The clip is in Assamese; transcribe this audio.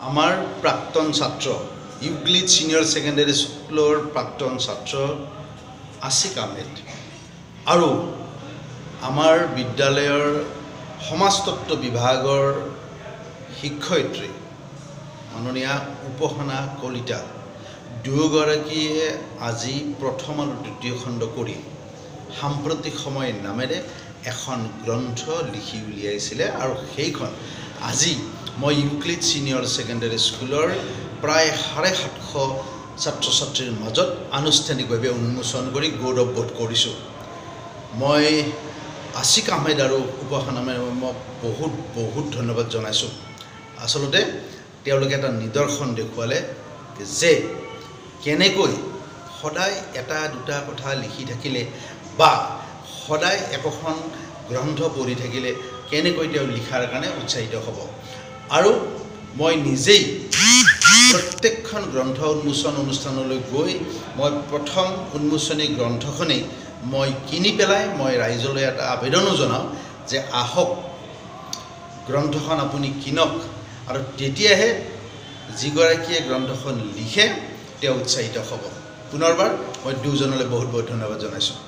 আমাৰ প্ৰাক্তন ছাত্ৰ ইউক্লিড সিনিয়ৰ সেকেন্ডাৰী স্কুলৰ প্ৰাক্তন ছাত্ৰ আছিক আহমেদ আৰু আমাৰ বিদ্যালয়ৰ সমাজতত্ত্ব বিভাগৰ শিক্ষয়িত্ৰী মাননীয়া উপসনা কলিতা দুয়োগৰাকীয়ে আজি প্ৰথম আৰু দ্বিতীয় খণ্ড কৰি সাম্প্ৰতিক সময় নামেৰে এখন গ্ৰন্থ লিখি উলিয়াইছিলে আৰু সেইখন আজি মই ইউক্লিড সিনিয়ৰ সেকেন্ডাৰী স্কুলৰ প্ৰায় 750 ছাত্ৰ ছাত্ৰীৰ মাজত আনুষ্ঠানিকভাৱে উন্মোচন কৰি গৌৰৱ বোধ কৰিছোঁ। মই আছিক আহমেদ আৰু উপসনা মেমক বহুত ধন্যবাদ জনাইছোঁ। আচলতে তেওঁলোকে এটা নিদৰ্শন দেখুৱালে যে কেনেকৈ সদায় এটা দুটা কথা লিখি থাকিলে বা সদায় একোখন গ্ৰন্থ পঢ়ি থাকিলে কেনেকৈ তেওঁ লিখাৰ কাৰণে উৎসাহিত হ'ব। আৰু মই নিজেই প্ৰত্যেকখন গ্ৰন্থ উন্মোচন অনুষ্ঠানলৈ গৈ মই প্ৰথম উন্মোচনী গ্ৰন্থখনেই মই কিনি পেলাই মই ৰাইজলৈ এটা আবেদনো জনাওঁ যে আহক গ্ৰন্থখন আপুনি কিনক আৰু তেতিয়াহে যিগৰাকীয়ে গ্ৰন্থখন লিখে তেওঁ উৎসাহিত হ'ব। পুনৰবাৰ মই দুজনলৈ বহুত ধন্যবাদ জনাইছোঁ।